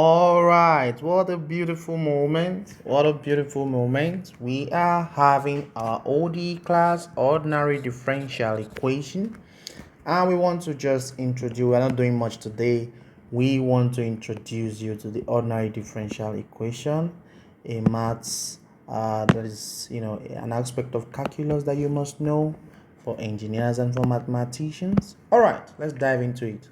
All right, what a beautiful moment. What a beautiful moment. We are having our OD class, ordinary differential equation. And we want to just introduce, we're not doing much today. We want to introduce you to the ordinary differential equation, a maths that is, an aspect of calculus that you must know for engineers and for mathematicians. All right, let's dive into it.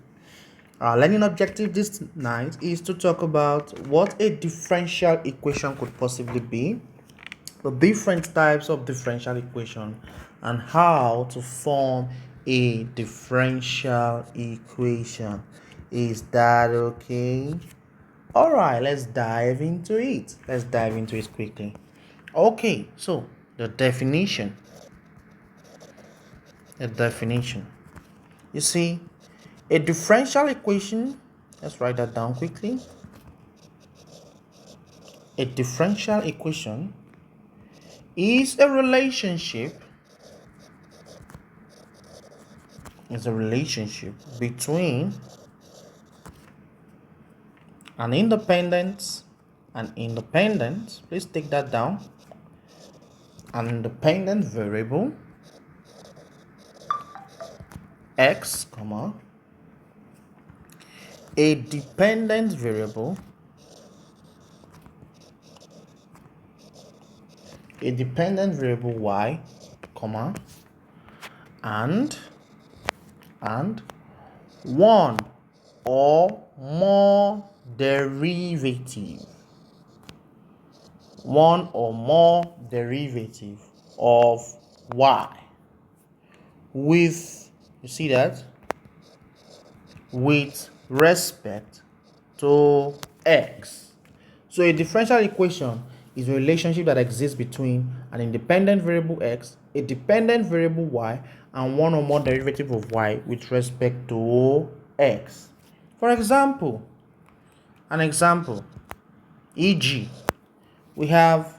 Our learning objective this night is to talk about what a differential equation could possibly be, the different types of differential equation, and how to form a differential equation. Is that okay? All right, let's dive into it. Let's dive into it quickly. Okay, so the definition. The definition. You see, a differential equation, let's write that down quickly. A differential equation is a relationship between an independent, please take that down, an independent variable x, a dependent variable y, and one or more derivative of y with, you see that, with respect to x. So a differential equation is a relationship that exists between an independent variable x, a dependent variable y, and one or more derivative of y with respect to x. For example, e.g., we have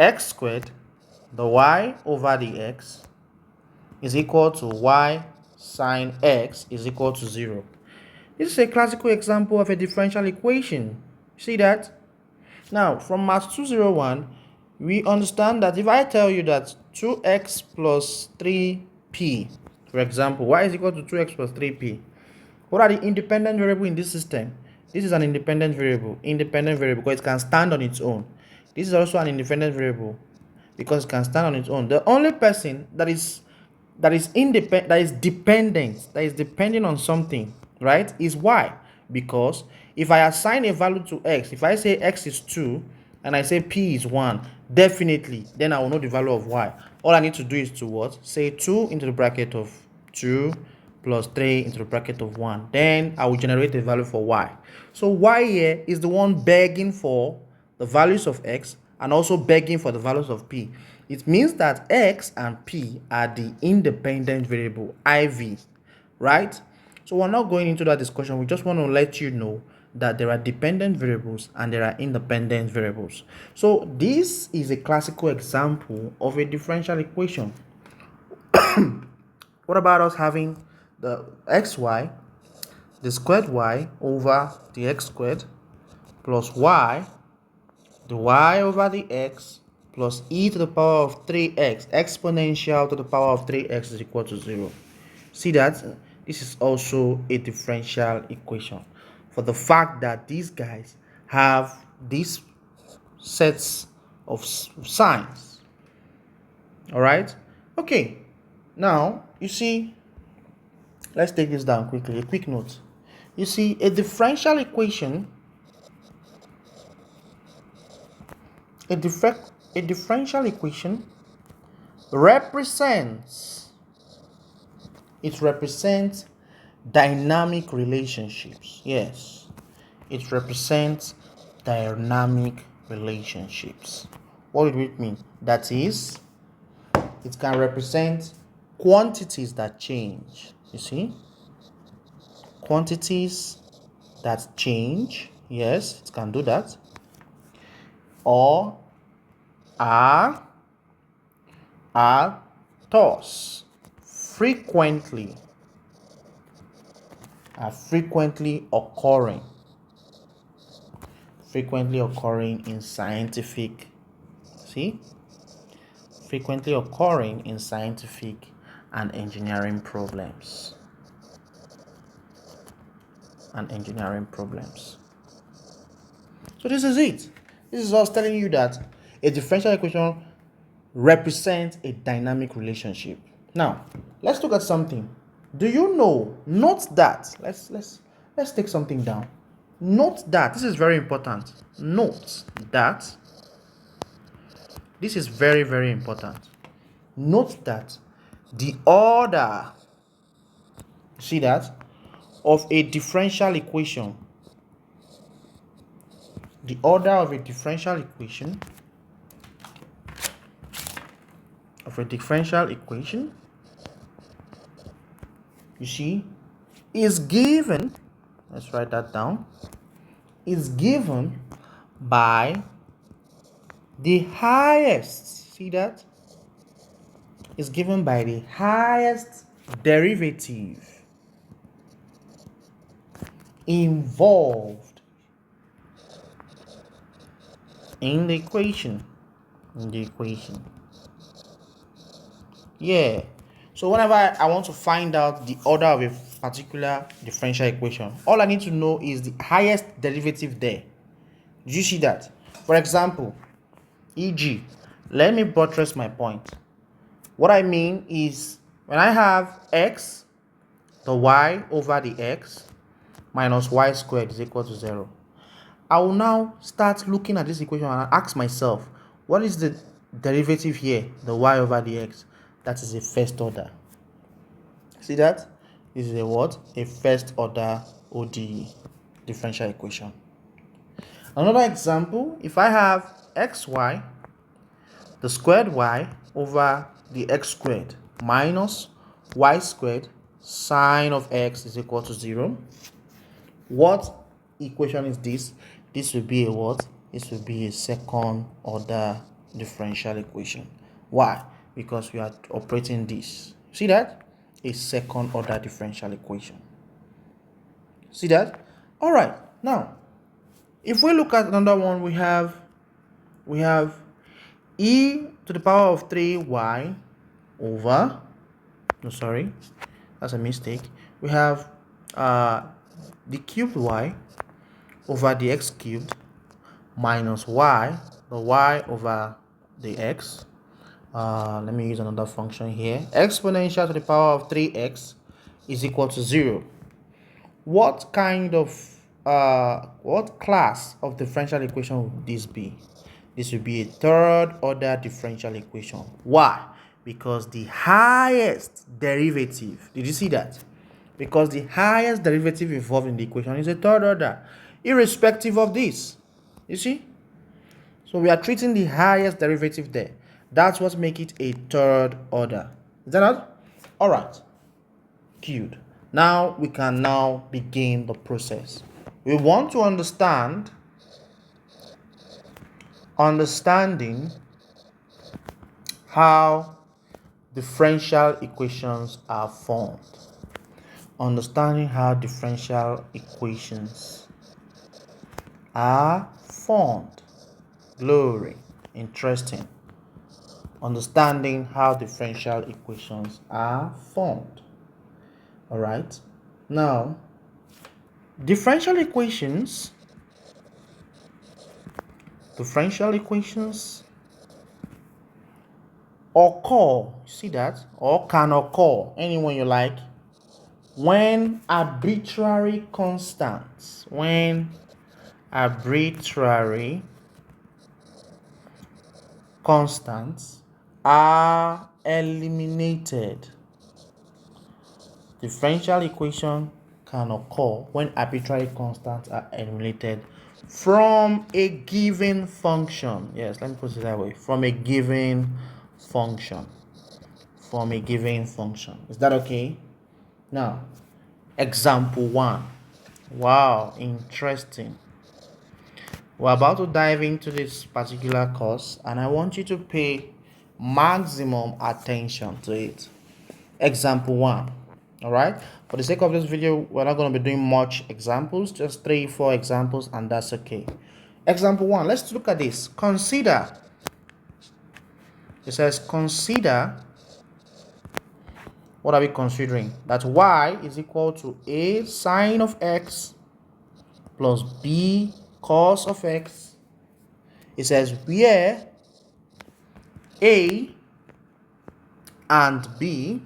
x squared, the y over the x is equal to y sine x is equal to 0. This is a classical example of a differential equation. See that? Now, from Math 201, we understand that if I tell you that 2x plus 3p, for example, y is equal to 2x plus 3p, what are the independent variables in this system? This is an independent variable because it can stand on its own. This is also an independent variable because it can stand on its own. The only person that is depending on something, right, is y. Because if I assign a value to x, if I say x is 2 and I say p is 1, definitely then I will know the value of y. All I need to do is to what? Say 2 into the bracket of 2 plus 3 into the bracket of 1. Then I will generate a value for y. So y here is the one begging for the values of x and also begging for the values of p. It means that x and p are the independent variable, IV, right? So we're not going into that discussion. We just want to let you know that there are dependent variables and there are independent variables. So this is a classical example of a differential equation. What about us having the xy, the squared y over the x squared, plus y, the y over the x, plus e to the power of 3x, exponential to the power of 3x is equal to 0. See that? This is also a differential equation for the fact that these guys have these sets of signs. All right? Okay. Now, you see, let's take this down quickly. A quick note. You see, a differential equation, represents dynamic relationships. Yes, it represents dynamic relationships. What do it mean? That is, it can represent quantities that change. You see, quantities that change. Yes, it can do that. Or are thus frequently occurring. frequently occurring in scientific, frequently occurring in scientific and engineering problems. So this is it. This is us telling you that a differential equation represents a dynamic relationship. Now, let's look at something. Do you know? Note that. Let's take something down. Note that this is very important. Note that this is very, very important. Note that the order, see that, of a differential equation, the order of a differential equation, you see, is given, let's write that down, is given by the highest, see that, is given by the highest derivative involved in the equation. Yeah. So whenever I want to find out the order of a particular differential equation, all I need to know is the highest derivative there. Do you see that? For example, e.g., let me buttress my point. What I mean is when I have x, the y over the x minus y squared is equal to 0. I will now start looking at this equation and ask myself, what is the derivative here, the y over the x? That is a first order. See that? This is a what? A first order ODE, differential equation. Another example, if I have xy, the squared y over the x squared minus y squared sine of x is equal to 0. What equation is this? This will be a what? This will be a second order differential equation. Why? Because we are operating this. See that? A second order differential equation. See that? All right. Now, if we look at another one, we have e to the power of 3y over, no, sorry, that's a mistake. We have the cubed y over the x cubed minus y, the y over the x. Let me use another function here. Exponential to the power of 3x is equal to 0. What kind of what class of differential equation would this be? This would be a third order differential equation. Why? Because the highest derivative, did you see that? Because the highest derivative involved in the equation is a third order, irrespective of this. You see? So we are treating the highest derivative there. That's what makes it a third order. Is that not? All right. Good. Now we can now begin the process. We want to understanding how differential equations are formed. Understanding how differential equations are formed. Glory. Interesting. Understanding how differential equations are formed. All right. Now, differential equations occur, see that, or can occur anyone you like, when arbitrary constants are eliminated. Differential equation can occur when arbitrary constants are eliminated from a given function. Yes, let me put it that way. From a given function. Is that okay? Now, example 1. Wow, interesting. We're about to dive into this particular course, and I want you to pay maximum attention to it. Example 1. All right, for the sake of this video, we're not going to be doing much examples, just 3-4 examples, and that's okay. Example 1, let's look at this. Consider, it says consider, what are we considering? That y is equal to a sine of x plus b cos of x. It says where a and b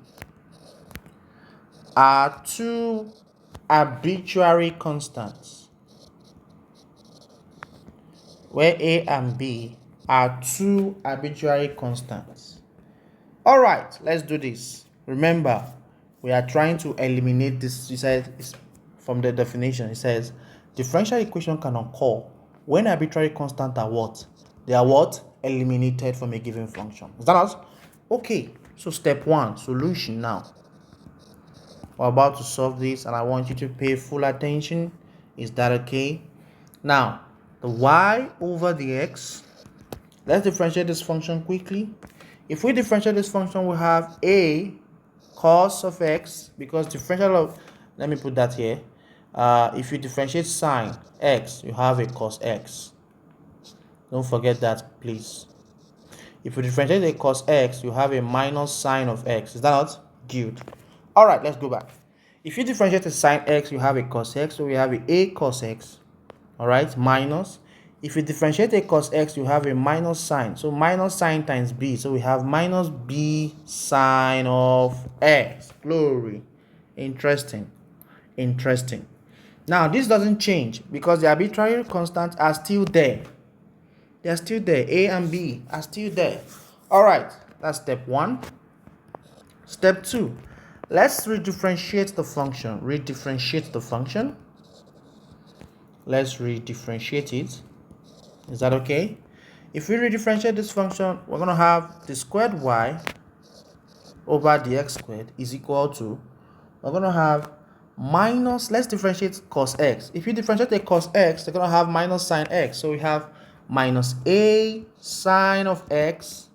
are two arbitrary constants. Where a and b are two arbitrary constants. All right, let's do this. Remember, we are trying to eliminate this. You said from the definition. It says differential equation can occur when arbitrary constants are what? They are what? Eliminated from a given function. Is that us? Okay, so step 1, solution now. We're about to solve this and I want you to pay full attention. Is that okay? Now, the y over the x. Let's differentiate this function quickly. If we differentiate this function, we have a cos of x, because differential of, let me put that here. If you differentiate sine x, you have a cos x. Don't forget that, please. If you differentiate a cos x, you have a minus sine of x. Is that not good? All right, let's go back. If you differentiate a sine x, you have a cos x, so we have a cos x. All right, minus. If you differentiate a cos x, you have a minus sine. So minus sine times b. So we have minus b sine of x. Glory. Interesting. Interesting. Now, this doesn't change because the arbitrary constants are still there. They are still there. A and b are still there. All right, that's step 1. Step 2. Let's redifferentiate the function. Redifferentiate the function. Let's redifferentiate it. Is that okay? If we redifferentiate this function, we're going to have the squared y over the x squared is equal to, we're going to have minus, let's differentiate cos x. If you differentiate a cos x, they're going to have minus sine x. So we have minus a sine of x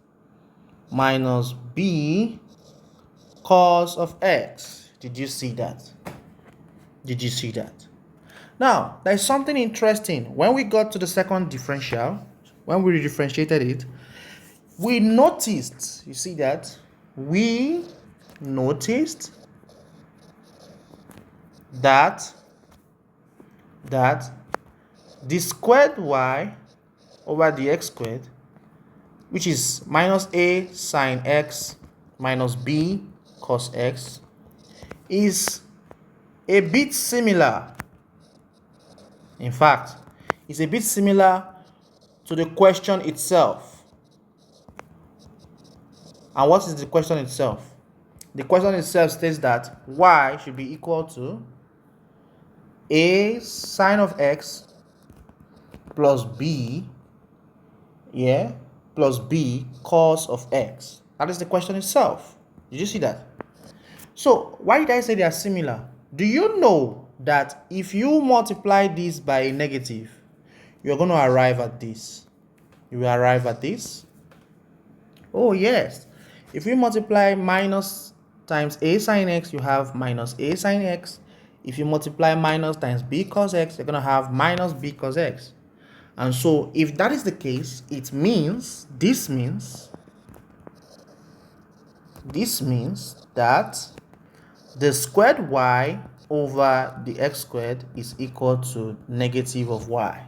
minus b cos of x. Did you see that? Did you see that? Now, there's something interesting. When we got to the second differential, when we differentiated it, we noticed, you see that? We noticed that the squared y over the x squared, which is minus a sine x minus b cos x, is a bit similar. In fact, it's a bit similar to the question itself. And what is the question itself? The question itself states that y should be equal to a sine of x plus b, plus b cos of x. That is the question itself. Did you see that? So, why did I say they are similar? Do you know that if you multiply this by a negative, you're going to arrive at this? You will arrive at this? Oh, yes. If you multiply minus times a sine x, you have minus a sine x. If you multiply minus times b cos x, you're going to have minus b cos x. And so, if that is the case, it means, this means that the squared y over the x squared is equal to negative of y.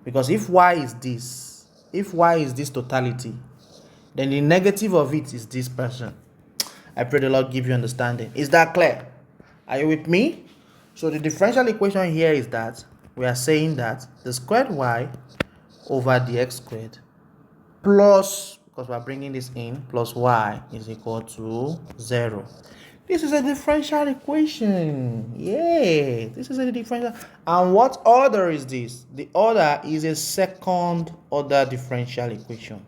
Because if y is this totality, then the negative of it is this person. I pray the Lord give you understanding. Is that clear? Are you with me? So the differential equation here is that we are saying that the squared y over the x squared plus, because we are bringing this in, plus y is equal to 0. This is a differential equation. Yeah, this is a differential. And what order is this? The order is a second order differential equation.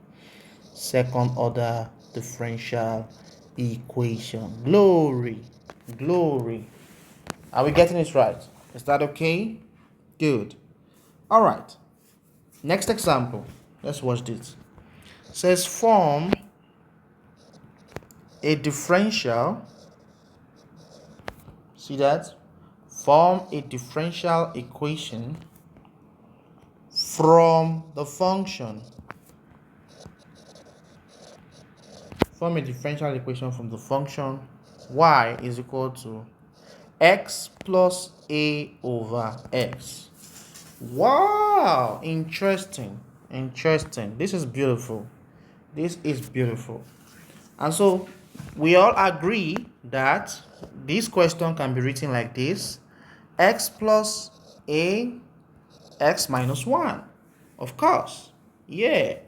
Second order differential equation. Glory. Glory. Are we getting it right? Is that okay? Good. All right. Next example. Let's watch this. It says form a differential. See that? Form a differential equation from the function, form a differential equation from the function y is equal to x plus a over x. Wow, interesting. This is beautiful. And so we all agree that this question can be written like this: x plus a, x minus 1. Of course, yeah,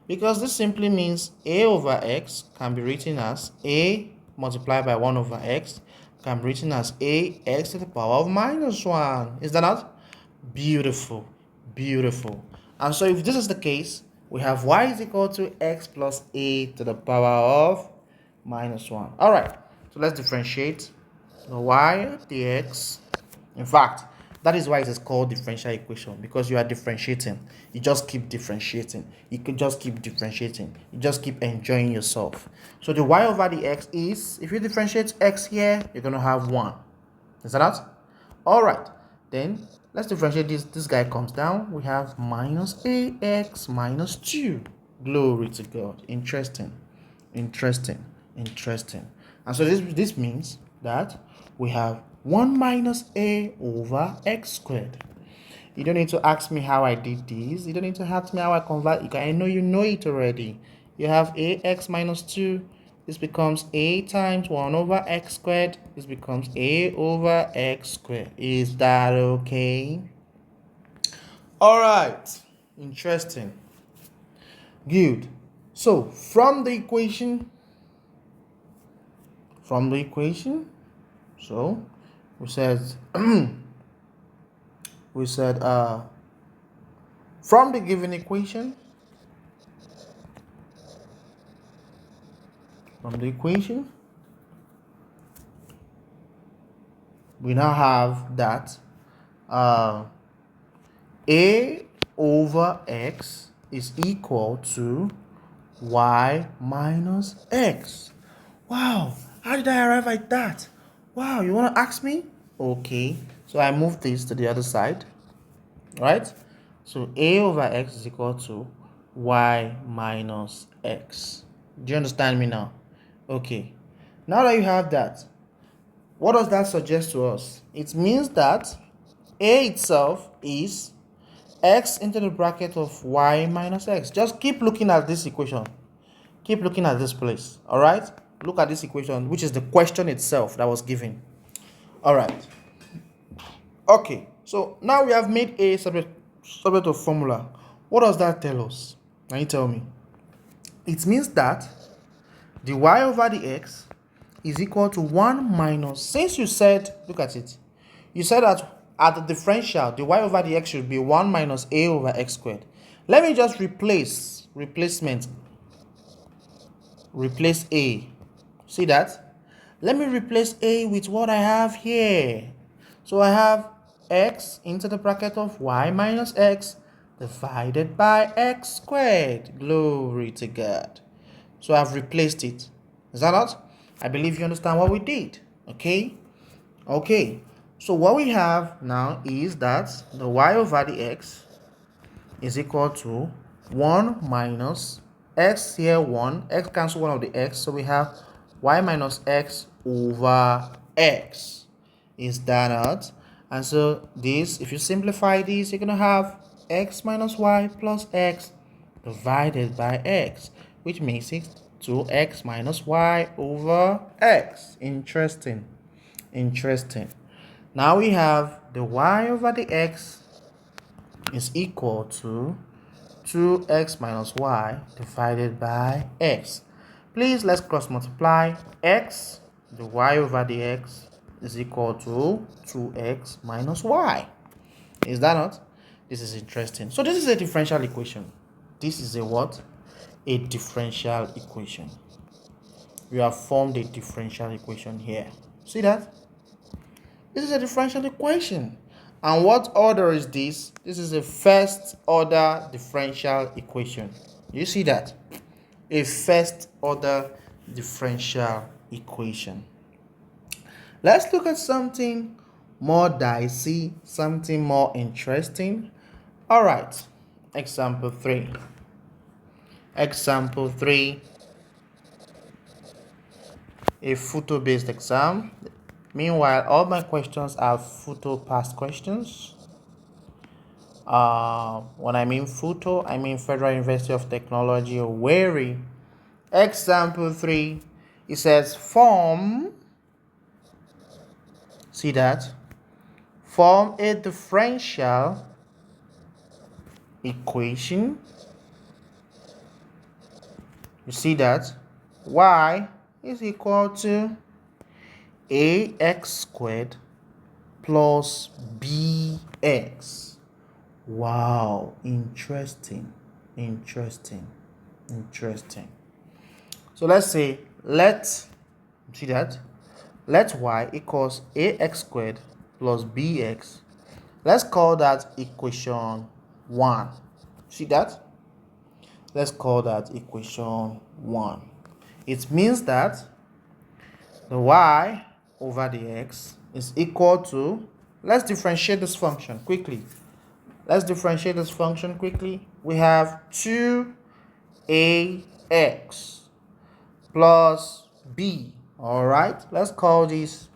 because this simply means a over x can be written as a multiplied by 1 over x, can be written as a x to the power of minus 1. Is that not beautiful? And so if this is the case, we have y is equal to x plus a to the power of minus 1. All right, so let's differentiate the y dx. In fact, that is why it is called differential equation, because you are differentiating. You just keep differentiating. You could just keep differentiating. You just keep enjoying yourself. So the y over the x is, if you differentiate x here, you're going to have 1. Is that not? All right, then let's differentiate this. This guy comes down. We have minus ax minus 2. Glory to God. Interesting. And so this means that we have 1 minus a over x squared. You don't need to ask me how I did this. You don't need to ask me how I convert. I know you know it already. You have ax minus 2. This becomes a times 1 over x squared. This becomes a over x squared. Is that okay? All right. Interesting. Good. So from the equation, so we said from the given equation, we now have that a over x is equal to y minus x. Wow, how did I arrive at that? Wow, you want to ask me? Okay, so I move this to the other side, right? So a over x is equal to y minus x. Do you understand me now? Okay, now that you have that, what does that suggest to us? It means that a itself is x into the bracket of y minus x. Just keep looking at this equation. Keep looking at this place. All right? Look at this equation, which is the question itself that was given. All right. Okay. So now we have made a subject of formula. What does that tell us? Can you tell me? It means that the y over the x is equal to 1 minus, since you said, look at it, you said that at the differential, the y over the x should be 1 minus a over x squared. Let me just replace a. See that? Let me replace a with what I have here. So I have x into the bracket of y minus x divided by x squared. Glory to God. So I've replaced it. Is that not? I believe you understand what we did. Okay? Okay. So what we have now is that the y over the x is equal to 1 minus x here, 1. X cancel one of the x. So we have y minus x over x. Is that not? And so this, if you simplify this, you're going to have x minus y plus x divided by x, which makes it 2x minus y over x. Interesting. Now we have the y over the x is equal to 2x minus y divided by x. Please, let's cross multiply. X, the y over the x, is equal to 2x minus y. Is that not? This is interesting. So this is a differential equation. This is a what? A differential equation. We have formed a differential equation here. See that? This is a differential equation. And what order is this? This is a first order differential equation. You see that? A first order differential equation. Let's look at something more dicey, something more interesting. All right. example 3. Example 3, a photo-based exam. Meanwhile, all my questions are photo past questions. When I mean photo, I mean Federal University of Technology, Owerri. Example 3, it says form, see that? Form a differential equation. You see that? Y is equal to ax squared plus bx. Wow, interesting. So let's say, see that? Let y equals ax squared plus bx. Let's call that equation 1. See that? Let's call that equation 1. It means that the y over the x is equal to, let's differentiate this function quickly. We have 2ax plus b. All right, let's call this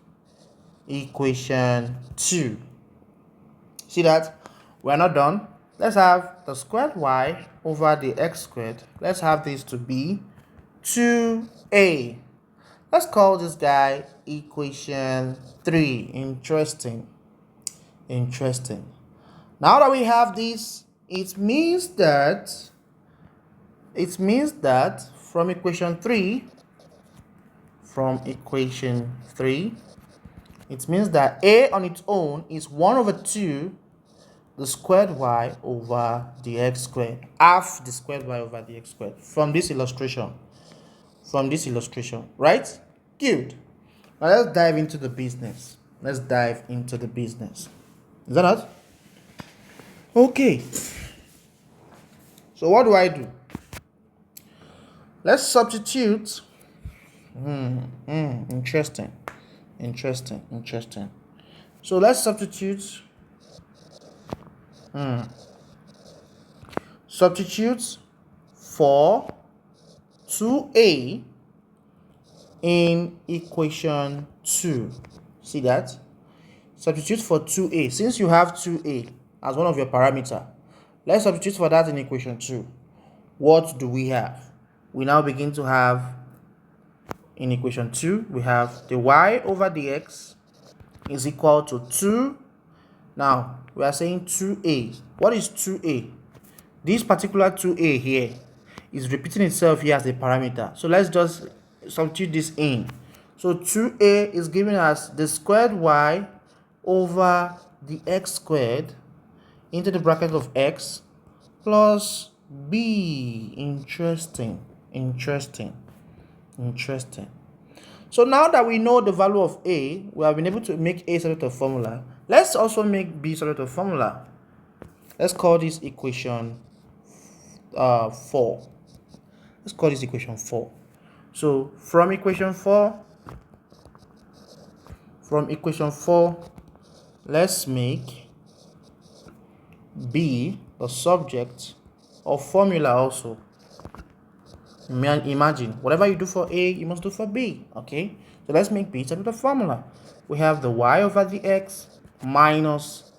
equation 2. See that? We're not done. Let's have the squared y over the x squared. Let's have this to be 2a. Let's call this guy equation 3. Interesting. Now that we have this, it means that from equation 3, it means that a on its own is 1 over 2 the squared y over the x squared, half the squared y over the x squared, from this illustration, right? Good. Now let's dive into the business. Is that not? Okay. So what do I do? Let's substitute. Interesting. So let's substitute. Substitute for 2a in equation 2. See that? Substitute for 2a. Since you have 2a as one of your parameter, let's substitute for that in equation 2. What do we have? We now begin to have, in equation 2, we have the y over the x is equal to 2. Now, we are saying 2a. What is 2a? This particular 2a here is repeating itself here as a parameter. So let's just substitute this in. So 2a is giving us the squared y over the x squared into the bracket of x plus b. Interesting. So now that we know the value of a, we have been able to make a subject of formula. Let's also make b subject of formula. Let's call this equation 4. So from equation 4, let's make b the subject of formula also. Imagine, whatever you do for a, you must do for b. Okay, so let's make b subject of formula. We have the y over the x minus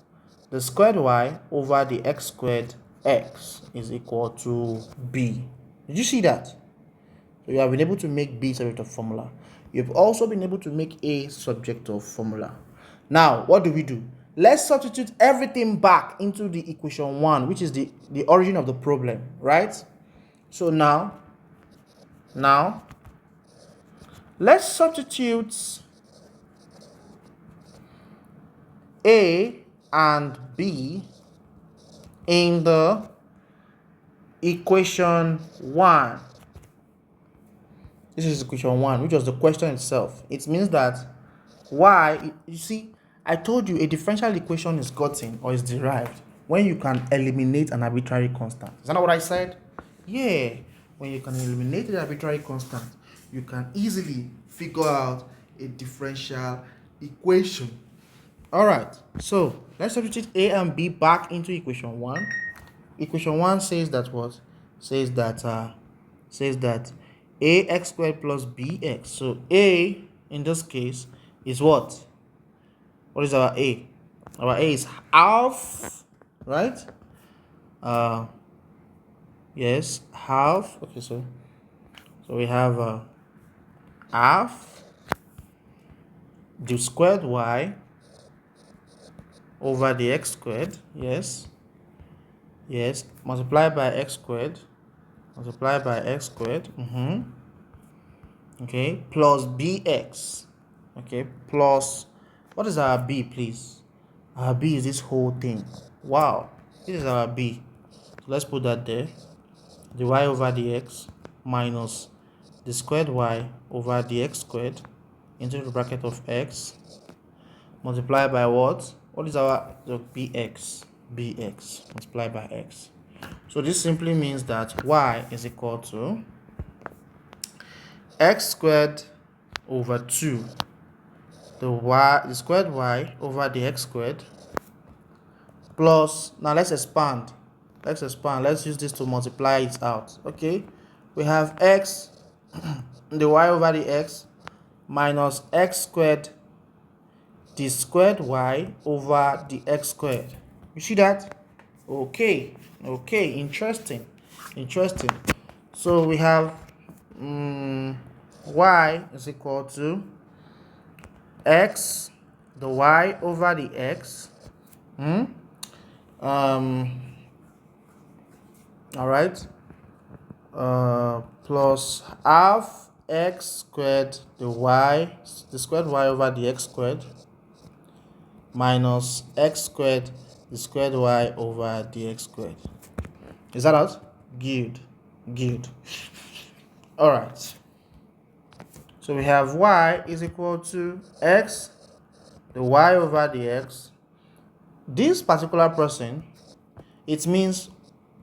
the squared y over the x squared x is equal to b. Did you see that? So you have been able to make b subject of formula. You've also been able to make a subject of formula. Now, what do we do? Let's substitute everything back into the equation 1, which is the origin of the problem, right? So now let's substitute a and b in the equation 1. This is equation 1, which was the question itself. It means that y, you see, I told you a differential equation is gotten or is derived when you can eliminate an arbitrary constant. Is that not what I said? Yeah. When you can eliminate the arbitrary constant, you can easily figure out a differential equation. All right, so let's substitute a and b back into equation 1. equation 1 says that what? Says that ax squared plus bx. So a in this case is what? What is our a? Our a is half, right? Yes, half. Okay, so we have half the squared y over the x squared. Yes, multiplied by x squared, okay, plus bx. Okay, plus, what is our b, please? Our b is this whole thing. Wow, this is our b. So let's put that there. The y over the x minus the squared y over the x squared into the bracket of x multiplied by what? What is our bx? Bx multiplied by x. So this simply means that y is equal to x squared over 2, the squared y over the x squared, plus, now let's expand. Let's use this to multiply it out. Okay, we have x the y over the x minus x squared the squared y over the x squared. You see that? Okay, interesting. So we have y is equal to x the y over the x, all right, plus half x squared the squared y over the x squared minus x squared the squared y over the x squared. Is that out? Good. All right, so we have y is equal to x the y over the x. This particular person, it means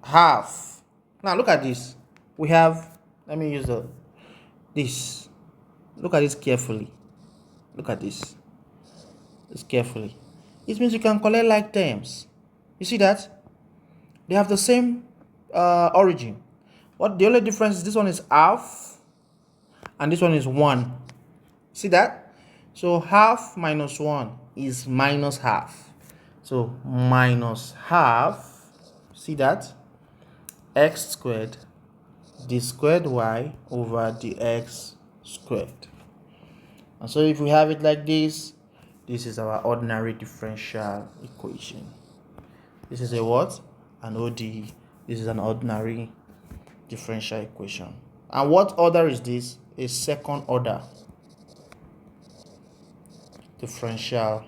half. Now look at this. We have, let me use this. Look at this carefully. Carefully. It means you can collect like terms. You see that? They have the same origin. What the only difference is, this one is half and this one is 1. See that? So half minus 1 is minus half. So minus half, see that? X squared the squared y over the x squared. And so if we have it like this, this is our ordinary differential equation. This is a what? An ODE. This is an ordinary differential equation. And what order is this? A second order differential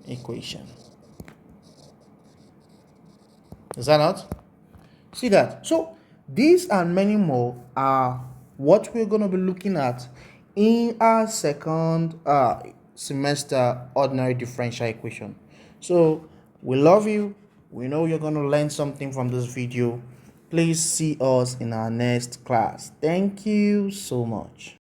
equation. Is that not? See that? So these and many more are what we're going to be looking at in our second semester ordinary differential equation. So we love you. We know you're going to learn something from this video. Please see us in our next class. Thank you so much.